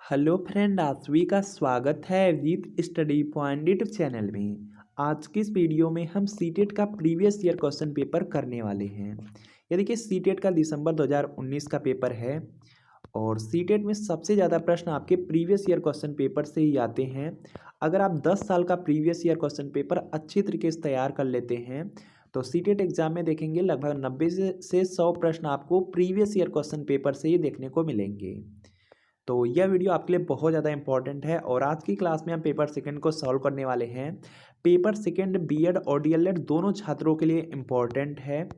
Hello friend, आप सभी का स्वागत है with study point YouTube channel में। आज की इस वीडियो में हम सीटेट का प्रीवियस ईयर क्वेश्चन पेपर करने वाले हैं। ये देखिए, सीटेट का दिसंबर 2019 का पेपर है और सीटेट में सबसे ज़्यादा प्रश्न आपके प्रीवियस ईयर क्वेश्चन पेपर से ही आते हैं। अगर आप 10 साल का प्रीवियस ईयर क्वेश्चन पेपर अच्छी तरीके से तैयार कर लेते हैं तो सीटेट एग्जाम में देखेंगे लगभग 90 से 100 प्रश्न आपको प्रीवियस ईयर क्वेश्चन पेपर से ही देखने को मिलेंगे। तो यह वीडियो आपके लिए बहुत ज़्यादा इंपॉर्टेंट है और आज की क्लास में हम पेपर सेकंड को सॉल्व करने वाले हैं। पेपर सेकंड बीएड और डीएलएड दोनों छात्रों के लिए इम्पॉर्टेंट है।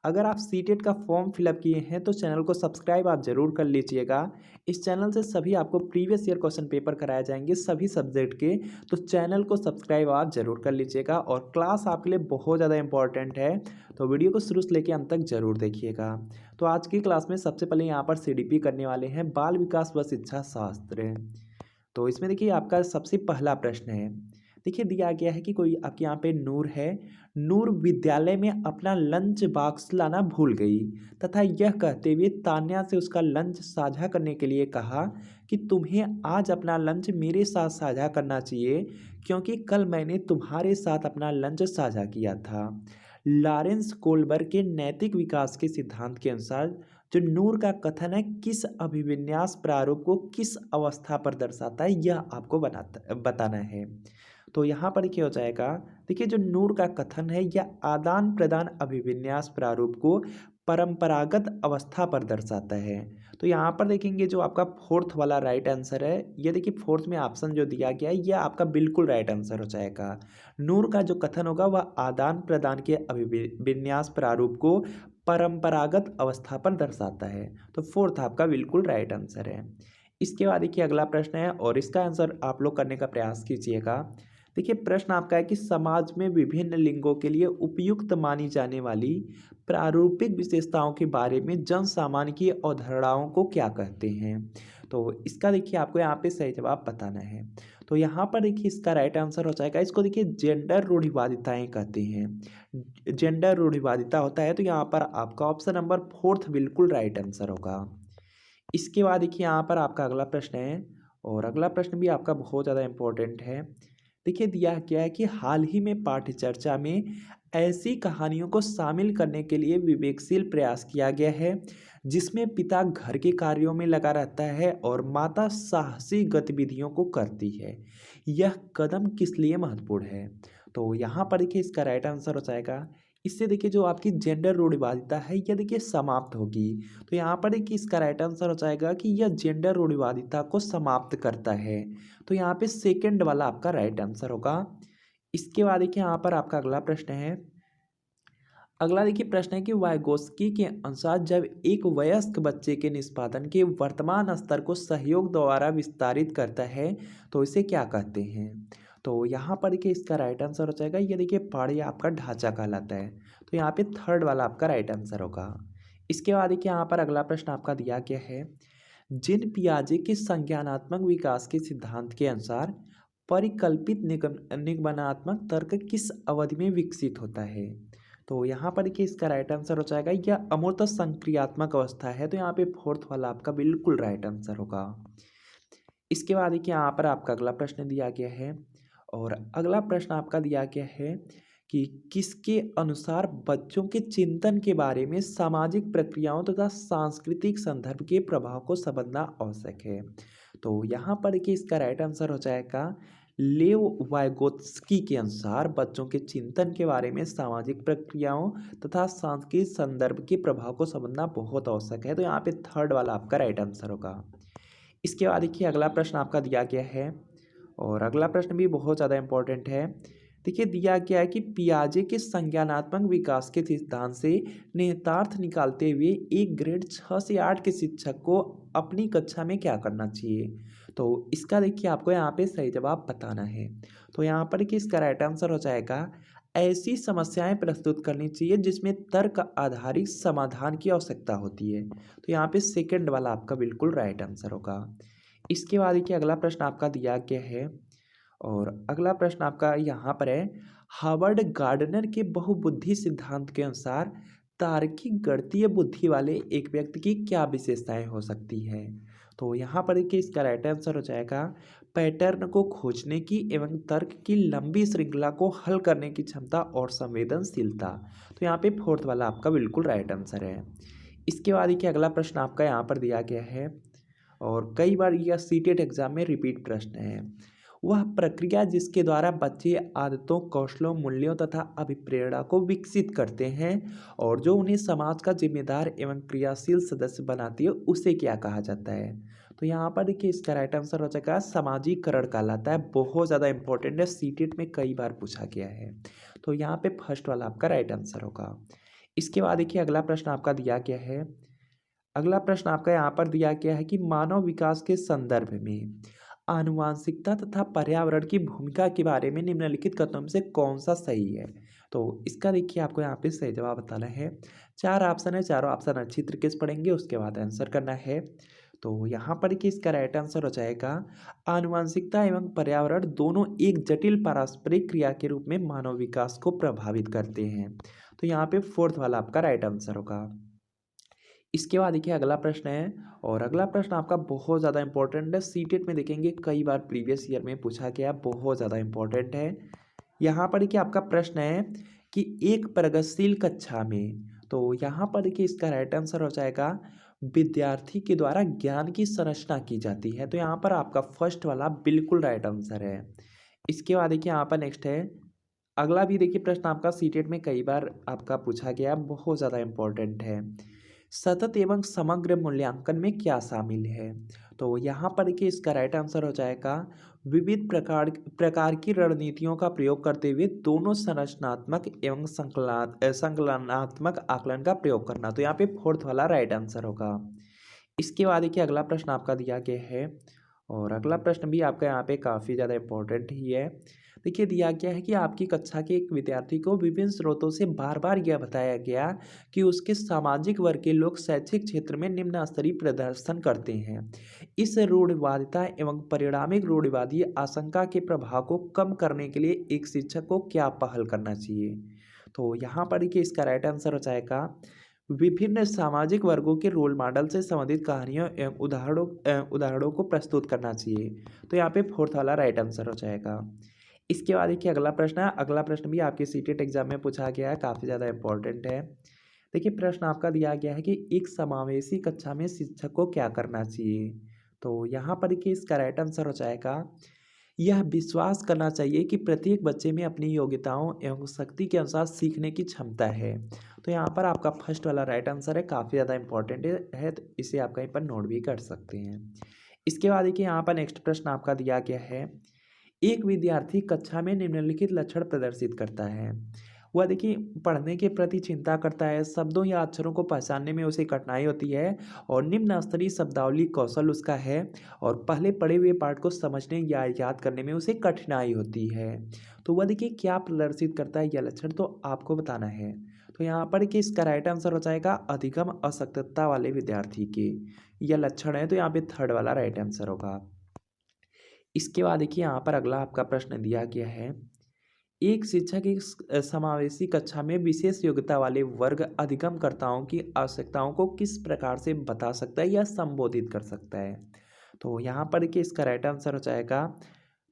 अगर आप सीटेट का फॉर्म फिलअप किए हैं तो चैनल को सब्सक्राइब आप ज़रूर कर लीजिएगा। इस चैनल से सभी आपको प्रीवियस ईयर क्वेश्चन पेपर कराए जाएंगे सभी सब्जेक्ट के, तो चैनल को सब्सक्राइब आप ज़रूर कर लीजिएगा और क्लास आपके लिए बहुत ज़्यादा इंपॉर्टेंट है, तो वीडियो को शुरू से लेकर अंत तक ज़रूर देखिएगा। तो आज की क्लास में सबसे पहले यहाँ पर सीडीपी करने वाले हैं, बाल विकास व शिक्षा शास्त्र। तो इसमें देखिए आपका सबसे पहला प्रश्न है। देखिए दिया गया है कि कोई आपके यहाँ पे नूर है। नूर विद्यालय में अपना लंच बॉक्स लाना भूल गई तथा यह कहते हुए तान्या से उसका लंच साझा करने के लिए कहा कि तुम्हें आज अपना लंच मेरे साथ साझा करना चाहिए क्योंकि कल मैंने तुम्हारे साथ अपना लंच साझा किया था। लॉरेंस कोलबर्ग के नैतिक विकास के सिद्धांत के अनुसार जो नूर का कथन है किस अभिविन्यास प्रारूप को किस अवस्था पर दर्शाता है, यह आपको बताना है। तो यहाँ पर क्या हो जाएगा, देखिए जो नूर का कथन है यह आदान प्रदान अभिविन्यास प्रारूप को परंपरागत अवस्था पर दर्शाता है। तो यहाँ पर देखेंगे जो आपका फोर्थ वाला राइट आंसर है, ये देखिए फोर्थ में ऑप्शन जो दिया गया है यह आपका बिल्कुल राइट आंसर हो जाएगा। नूर का जो कथन होगा वह आदान प्रदान के अभिविन्यास प्रारूप को परंपरागत अवस्था पर दर्शाता है, तो फोर्थ आपका बिल्कुल राइट आंसर है। इसके बाद देखिए अगला प्रश्न है और इसका आंसर आप लोग करने का प्रयास कीजिएगा। देखिए प्रश्न आपका है कि समाज में विभिन्न लिंगों के लिए उपयुक्त मानी जाने वाली प्रारूपिक विशेषताओं के बारे में जन सामान्य की अवधारणाओं को क्या कहते हैं। तो इसका देखिए आपको यहाँ पे सही जवाब बताना है। तो यहाँ पर देखिए इसका राइट आंसर हो जाएगा, इसको देखिए जेंडर रूढ़िवादिताएं कहते हैं। जेंडर रूढ़िवादिता होता है, तो यहाँ पर आपका ऑप्शन नंबर फोर्थ बिल्कुल राइट आंसर होगा। इसके बाद देखिए यहाँ पर आपका अगला प्रश्न है और अगला प्रश्न भी आपका बहुत ज़्यादा इम्पोर्टेंट है। देखिए दिया गया है कि हाल ही में पाठ्य चर्चा में ऐसी कहानियों को शामिल करने के लिए विवेकशील प्रयास किया गया है जिसमें पिता घर के कार्यों में लगा रहता है और माता साहसी गतिविधियों को करती है। यह कदम किस लिए महत्वपूर्ण है। तो यहाँ पर देखिए इसका राइट आंसर हो जाएगा, इससे देखिए जो आपकी जेंडर रूढ़िवादिता है यह देखिए समाप्त होगी। तो यहाँ पर देखिए इसका राइट आंसर हो जाएगा कि यह जेंडर रूढ़िवादिता को समाप्त करता है, तो यहाँ पे सेकंड वाला आपका राइट आंसर होगा। इसके बाद देखिए यहाँ पर आपका अगला प्रश्न है। अगला देखिए प्रश्न है कि वाइगोस्की के अनुसार जब एक वयस्क बच्चे के निष्पादन के वर्तमान स्तर को सहयोग द्वारा विस्तारित करता है तो इसे क्या कहते हैं। तो यहाँ पर देखिए इसका राइट आंसर हो जाएगा, ये देखिए पाढ़ी आपका ढांचा कहलाता है, तो यहाँ पे थर्ड वाला आपका राइट आंसर होगा। इसके बाद देखिए यहाँ पर अगला प्रश्न आपका दिया गया है। जिन पियाजे के संज्ञानात्मक विकास के सिद्धांत के अनुसार परिकल्पित निगमनात्मक तर्क किस अवधि में विकसित होता है। तो यहाँ पर देखिए इसका राइट आंसर हो जाएगा, यह अमूर्त संक्रियात्मक अवस्था है, तो यहाँ पे फोर्थ वाला आपका बिल्कुल राइट आंसर होगा। इसके बाद देखिए यहाँ पर आपका अगला प्रश्न दिया गया है और अगला प्रश्न आपका दिया गया है कि किसके अनुसार बच्चों के चिंतन के बारे में सामाजिक प्रक्रियाओं तथा सांस्कृतिक संदर्भ के प्रभाव को समझना आवश्यक है। तो यहाँ पर देखिए इसका राइट आंसर हो जाएगा, लेव वाइगोत्स्की के अनुसार बच्चों के चिंतन के बारे में सामाजिक प्रक्रियाओं तथा सांस्कृतिक संदर्भ के प्रभाव को समझना बहुत आवश्यक है, तो यहाँ पे थर्ड वाला आपका राइट आंसर होगा। इसके बाद देखिए अगला प्रश्न आपका दिया गया है और अगला प्रश्न भी बहुत ज़्यादा इंपॉर्टेंट है। देखिए दिया गया है कि पियाजे के संज्ञानात्मक विकास के सिद्धांत से निहितार्थ निकालते हुए एक ग्रेड 6 से 8 के शिक्षक को अपनी कक्षा में क्या करना चाहिए। तो इसका देखिए आपको यहाँ पे सही जवाब बताना है। तो यहाँ पर कि इसका राइट आंसर हो जाएगा, ऐसी समस्याएं प्रस्तुत करनी चाहिए जिसमें तर्क आधारित समाधान की आवश्यकता होती है, तो यहाँ पे सेकंड वाला आपका बिल्कुल राइट आंसर होगा। इसके बाद देखिए अगला प्रश्न आपका दिया गया है और अगला प्रश्न आपका यहाँ पर है। हार्वर्ड गार्डनर के बहुबुद्धि सिद्धांत के अनुसार तार्किक गणितीय बुद्धि वाले एक व्यक्ति की क्या विशेषताएं हो सकती है? तो यहाँ पर देखिए इसका राइट आंसर हो जाएगा पैटर्न को खोजने की एवं तर्क की लंबी श्रृंखला को हल करने की क्षमता और संवेदनशीलता। तो यहाँ पे फोर्थ वाला आपका बिल्कुल राइट आंसर है। इसके बाद देखिए अगला प्रश्न आपका यहाँ पर दिया गया है और कई बार यह सीटेट एग्जाम में रिपीट प्रश्न है। वह प्रक्रिया जिसके द्वारा बच्चे आदतों, कौशलों, मूल्यों तथा अभिप्रेरणा को विकसित करते हैं और जो उन्हें समाज का जिम्मेदार एवं क्रियाशील सदस्य बनाती है, उसे क्या कहा जाता है? तो यहाँ पर देखिए इसका राइट आंसर हो जाएगा सामाजिकरण कहलाता है। बहुत ज़्यादा इंपॉर्टेंट है, सीटेट में कई बार पूछा गया है। तो यहाँ पे फर्स्ट वाला आपका राइट आंसर होगा। इसके बाद देखिए अगला प्रश्न आपका दिया गया है। अगला प्रश्न आपका यहाँ पर दिया गया है कि मानव विकास के संदर्भ में आनुवांशिकता तथा पर्यावरण की भूमिका के बारे में निम्नलिखित कथनों में से कौन सा सही है? तो इसका देखिए आपको यहाँ पे सही जवाब बताना है। 4 ऑप्शन है, चारों ऑप्शन अच्छी तरीके से पढ़ेंगे, उसके बाद आंसर करना है। तो यहाँ पर कि इसका राइट आंसर हो जाएगा आनुवांशिकता एवं पर्यावरण दोनों एक जटिल पारस्परिक क्रिया के रूप में मानव विकास को प्रभावित करते हैं। तो यहाँ पे फोर्थ वाला आपका राइट आंसर होगा। इसके बाद देखिए अगला प्रश्न है और अगला प्रश्न आपका बहुत ज़्यादा इंपॉर्टेंट है। सीटेट में देखेंगे कई बार प्रीवियस ईयर में पूछा गया, बहुत ज़्यादा इंपॉर्टेंट है। यहाँ पर देखिए आपका प्रश्न है कि एक प्रगतिशील कक्षा में, तो यहाँ पर देखिए इसका राइट आंसर हो जाएगा विद्यार्थी के द्वारा ज्ञान की संरचना की जाती है। तो यहाँ पर आपका फर्स्ट वाला बिल्कुल राइट आंसर है। इसके बाद देखिए यहाँ पर नेक्स्ट है, अगला भी देखिए प्रश्न आपका सीटेट में कई बार आपका पूछा गया, बहुत ज़्यादा इंपॉर्टेंट है। सतत एवं समग्र मूल्यांकन में क्या शामिल है? तो यहाँ पर देखिए इसका राइट आंसर हो जाएगा विविध प्रकार की रणनीतियों का प्रयोग करते हुए दोनों संरचनात्मक एवं संकलनात्मक आकलन का प्रयोग करना। तो यहाँ पे फोर्थ वाला राइट आंसर होगा। इसके बाद देखिए अगला प्रश्न आपका दिया गया है और अगला प्रश्न भी आपका यहाँ पे काफ़ी ज़्यादा इंपॉर्टेंट ही है। देखिए दिया गया है कि आपकी कक्षा के एक विद्यार्थी को विभिन्न स्रोतों से बार बार यह बताया गया कि उसके सामाजिक वर्ग के लोग शैक्षिक क्षेत्र में निम्न स्तरीय प्रदर्शन करते हैं। इस रूढ़िवादिता एवं परिणामिक रूढ़िवादी आशंका के प्रभाव को कम करने के लिए एक शिक्षक को क्या पहल करना चाहिए? तो यहाँ पर देखिए इसका राइट आंसर हो जाएगा विभिन्न सामाजिक वर्गों के रोल मॉडल से संबंधित कहानियों एवं उदाहरणों को प्रस्तुत करना चाहिए। तो यहाँ पे फोर्थ वाला राइट आंसर हो जाएगा। इसके बाद देखिए अगला प्रश्न है। अगला प्रश्न भी आपके सीटेट एग्जाम में पूछा गया है, काफ़ी ज़्यादा इंपॉर्टेंट है। देखिए प्रश्न आपका दिया गया है कि एक समावेशी कक्षा में शिक्षक को क्या करना चाहिए? तो यहाँ पर देखिए इसका राइट आंसर हो जाएगा यह विश्वास करना चाहिए कि प्रत्येक बच्चे में अपनी योग्यताओं एवं शक्ति के अनुसार सीखने की क्षमता है। तो यहाँ पर आपका फर्स्ट वाला राइट आंसर है, काफ़ी ज़्यादा इंपॉर्टेंट है, तो इसे आप कहीं पर नोट भी कर सकते हैं। इसके बाद देखिए यहाँ पर नेक्स्ट प्रश्न आपका दिया गया है, एक विद्यार्थी कक्षा में निम्नलिखित लक्षण प्रदर्शित करता है। वह देखिए पढ़ने के प्रति चिंता करता है, शब्दों या अक्षरों को पहचानने में उसे कठिनाई होती है और निम्न स्तरीय शब्दावली कौशल उसका है और पहले पढ़े हुए पाठ को समझने या याद करने में उसे कठिनाई होती है। तो वह देखिए क्या प्रदर्शित करता है यह लक्षण, तो आपको बताना है। तो यहाँ पर कि इसका राइट आंसर हो जाएगा अधिगम अशक्तता वाले विद्यार्थी के यह लक्षण है। तो यहाँ पे थर्ड वाला राइट आंसर होगा। इसके बाद देखिए यहाँ पर अगला आपका प्रश्न दिया गया है, एक शिक्षक एक समावेशी कक्षा में विशेष योग्यता वाले वर्ग अधिगमकर्ताओं की आवश्यकताओं को किस प्रकार से बता सकता है या संबोधित कर सकता है? तो यहाँ पर कि इसका राइट आंसर हो जाएगा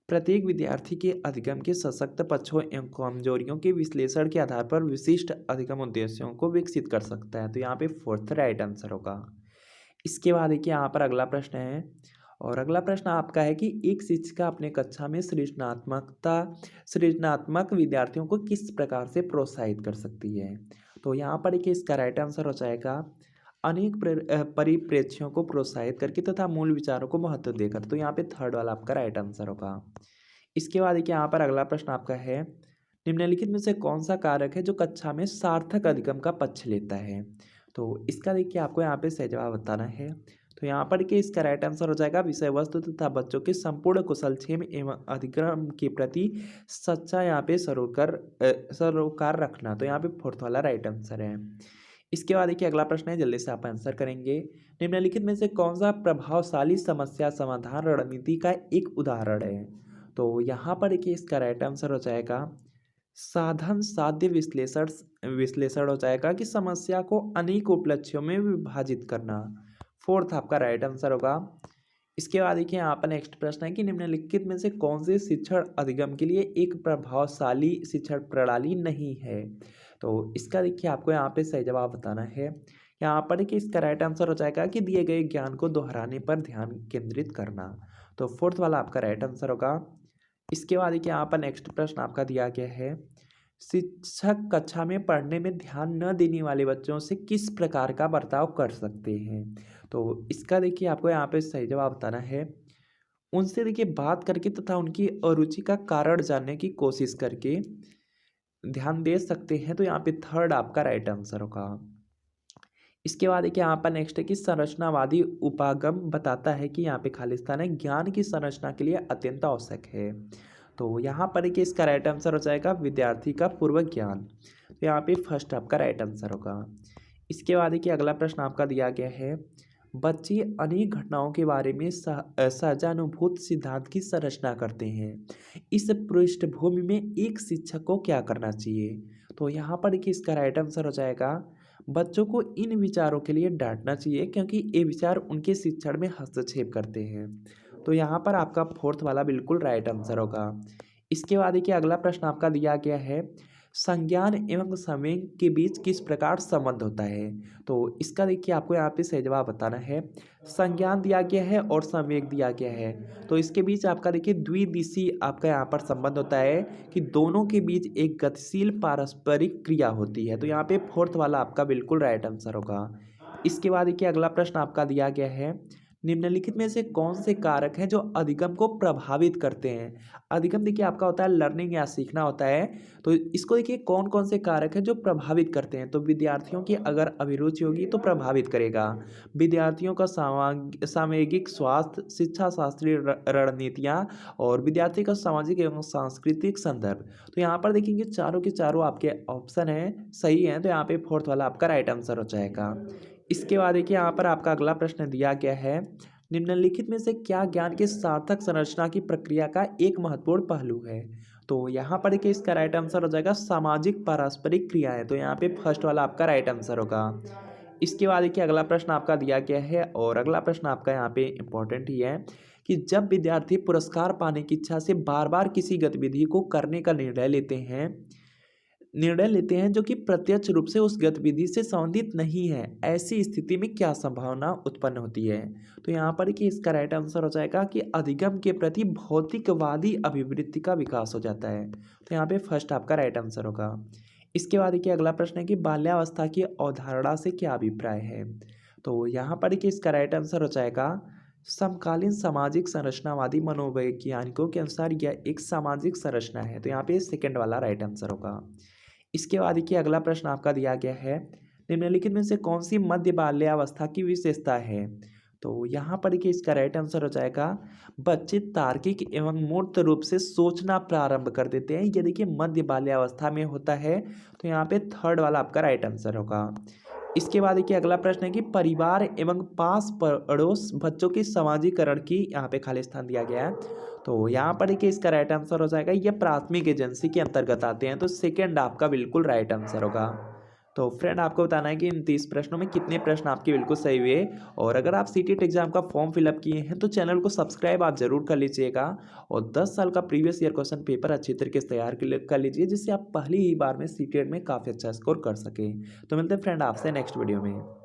प्रत्येक विद्यार्थी के अधिगम के सशक्त पक्षों एवं कमजोरियों के विश्लेषण के आधार पर विशिष्ट अधिगम उद्देश्यों को विकसित कर सकता है। तो यहाँ पे फोर्थ राइट आंसर होगा। इसके बाद देखिए यहाँ पर अगला प्रश्न है और अगला प्रश्न आपका है कि एक शिक्षिका अपने कक्षा में सृजनात्मक विद्यार्थियों को किस प्रकार से प्रोत्साहित कर सकती है? तो यहाँ पर देखिए इसका राइट आंसर हो जाएगा अनेक परिप्रेक्ष्यों को प्रोत्साहित करके तथा मूल विचारों को महत्व देकर। तो यहाँ पे थर्ड वाला आपका राइट आंसर होगा। इसके बाद देखिए यहाँ पर अगला प्रश्न आपका है, निम्नलिखित में से कौन सा कारक है जो कक्षा में सार्थक अधिगम का पक्ष लेता है? तो इसका देखिए आपको यहाँ पे सही जवाब बताना है। तो यहाँ पर कि इसका राइट आंसर हो जाएगा विषय वस्तु तथा बच्चों के संपूर्ण कुशलक्षेम एवं अधिगम के प्रति सच्चा यहाँ पे सरोकार रखना। तो यहाँ पे फोर्थ वाला राइट आंसर है। इसके बाद देखिए अगला प्रश्न है, जल्दी से आप आंसर करेंगे। निम्नलिखित में से कौन सा प्रभावशाली समस्या समाधान रणनीति का एक उदाहरण है? तो यहाँ पर देखिए इसका राइट आंसर हो जाएगा साधन साध्य विश्लेषण विश्लेषण हो जाएगा कि समस्या को अनेक उपलक्ष्यों में विभाजित करना। फोर्थ आपका राइट आंसर होगा। इसके बाद देखिए यहाँ पर नेक्स्ट प्रश्न है कि निम्नलिखित में से कौन से शिक्षण अधिगम के लिए एक प्रभावशाली शिक्षण प्रणाली नहीं है। तो इसका देखिए आपको यहाँ पे सही जवाब बताना है। यहाँ पर देखिए इसका राइट आंसर हो जाएगा कि दिए गए ज्ञान को दोहराने पर ध्यान केंद्रित करना। तो फोर्थ वाला आपका राइट आंसर होगा। इसके बाद देखिए यहाँ पर नेक्स्ट प्रश्न आपका दिया गया है, शिक्षक कक्षा में पढ़ने में ध्यान न देने वाले बच्चों से किस प्रकार का बर्ताव कर सकते हैं। तो इसका देखिए आपको यहाँ पे सही जवाब बताना है। उनसे देखिए बात करके तथा उनकी अरुचि का कारण जानने की कोशिश करके ध्यान दे सकते हैं। तो यहाँ पे थर्ड आपका राइट आंसर होगा। इसके बाद देखिए यहाँ पर नेक्स्ट है कि संरचनावादी उपागम बताता है कि यहाँ पे खालिस्तान है ज्ञान की संरचना के लिए अत्यंत आवश्यक है। तो यहाँ पर देखिए इसका राइट आंसर हो जाएगा विद्यार्थी का पूर्व ज्ञान। तो यहाँ पे फर्स्ट आपका राइट आंसर होगा। इसके बाद देखिए अगला प्रश्न आपका दिया गया है, बच्चे अनेक घटनाओं के बारे में सहजानुभूत सिद्धांत की संरचना करते हैं। इस पृष्ठभूमि में एक शिक्षक को क्या करना चाहिए। तो यहाँ पर देखिए इसका राइट आंसर हो जाएगा, बच्चों को इन विचारों के लिए डांटना चाहिए क्योंकि ये विचार उनके शिक्षण में हस्तक्षेप करते हैं। तो यहाँ पर आपका फोर्थ वाला बिल्कुल राइट आंसर होगा। इसके बाद देखिए अगला प्रश्न आपका दिया गया है, संज्ञान एवं संवेग के बीच किस प्रकार संबंध होता है। तो इसका देखिए आपको यहाँ पे सही जवाब बताना है। संज्ञान दिया गया है और संवेग दिया गया है, तो इसके बीच आपका देखिए द्विदिशीय आपका यहाँ पर संबंध होता है कि दोनों के बीच एक गतिशील पारस्परिक क्रिया होती है। तो यहाँ पे फोर्थ वाला आपका बिल्कुल राइट आंसर होगा। इसके बाद देखिए अगला प्रश्न आपका दिया गया है, निम्नलिखित में से कौन से कारक हैं जो अधिगम को प्रभावित करते हैं। अधिगम देखिए आपका होता है लर्निंग या सीखना होता है। तो इसको देखिए कौन कौन से कारक हैं जो प्रभावित करते हैं। तो विद्यार्थियों की अगर अभिरुचि होगी तो प्रभावित करेगा, विद्यार्थियों का सामयिक स्वास्थ्य, शिक्षा शास्त्रीय रणनीतियाँ और विद्यार्थी का सामाजिक एवं सांस्कृतिक संदर्भ। तो यहाँ पर देखेंगे चारों के चारों आपके ऑप्शन हैं सही हैं। तो यहाँ पे फोर्थ वाला आपका राइट आंसर हो जाएगा। इसके बाद देखिए यहाँ पर आपका अगला प्रश्न दिया गया है, निम्नलिखित में से क्या ज्ञान के सार्थक संरचना की प्रक्रिया का एक महत्वपूर्ण पहलू है। तो यहाँ पर देखिए इसका राइट आंसर हो जाएगा सामाजिक पारस्परिक क्रियाएं। तो यहाँ पे फर्स्ट वाला आपका राइट आंसर होगा। इसके बाद देखिए अगला प्रश्न आपका दिया गया है और अगला प्रश्न आपका यहाँ पे इम्पोर्टेंट ही है कि जब विद्यार्थी पुरस्कार पाने की इच्छा से बार बार किसी गतिविधि को करने का निर्णय लेते हैं जो कि प्रत्यक्ष रूप से उस गतिविधि से संबंधित नहीं है, ऐसी स्थिति में क्या संभावना उत्पन्न होती है। तो यहाँ पर कि इसका राइट आंसर हो जाएगा कि अधिगम के प्रति भौतिकवादी अभिवृत्ति का विकास हो जाता है। तो यहाँ पे फर्स्ट आपका राइट आंसर होगा। इसके बाद देखिए अगला प्रश्न है कि बाल्यावस्था की अवधारणा से क्या अभिप्राय है। तो यहाँ पर कि इसका राइट आंसर हो जाएगा, समकालीन सामाजिक संरचनावादी मनोवैज्ञानिकों के अनुसार यह एक सामाजिक संरचना है। तो यहाँ पे सेकंड वाला राइट आंसर होगा। इसके बाद देखिए अगला प्रश्न आपका दिया गया है, निम्नलिखित में से कौन सी मध्य बाल्यावस्था की विशेषता है। तो यहाँ पर देखिए इसका राइट आंसर हो जाएगा, बच्चे तार्किक एवं मूर्त रूप से सोचना प्रारंभ कर देते हैं। ये देखिए मध्य बाल्यावस्था में होता है। तो यहाँ पे थर्ड वाला आपका राइट आंसर होगा। इसके बाद देखिए अगला प्रश्न है कि परिवार एवं पास पड़ोस बच्चों के समाजीकरण की यहाँ पे खाली स्थान दिया गया है। तो यहाँ पर देखिए इसका राइट आंसर हो जाएगा, ये प्राथमिक एजेंसी के अंतर्गत आते हैं। तो सेकंड आपका बिल्कुल राइट आंसर होगा। तो फ्रेंड आपको बताना है कि इन 30 प्रश्नों में कितने प्रश्न आपके बिल्कुल सही हुए। और अगर आप सीटेट एग्जाम का फॉर्म फिलअप किए हैं तो चैनल को सब्सक्राइब आप जरूर कर लीजिएगा और 10 साल का प्रीवियस ईयर क्वेश्चन पेपर अच्छी तरीके से तैयार कर लीजिए, जिससे आप पहली ही बार में सीटेट में काफ़ी अच्छा स्कोर कर सकें। तो मिलते हैं फ्रेंड आपसे नेक्स्ट वीडियो में।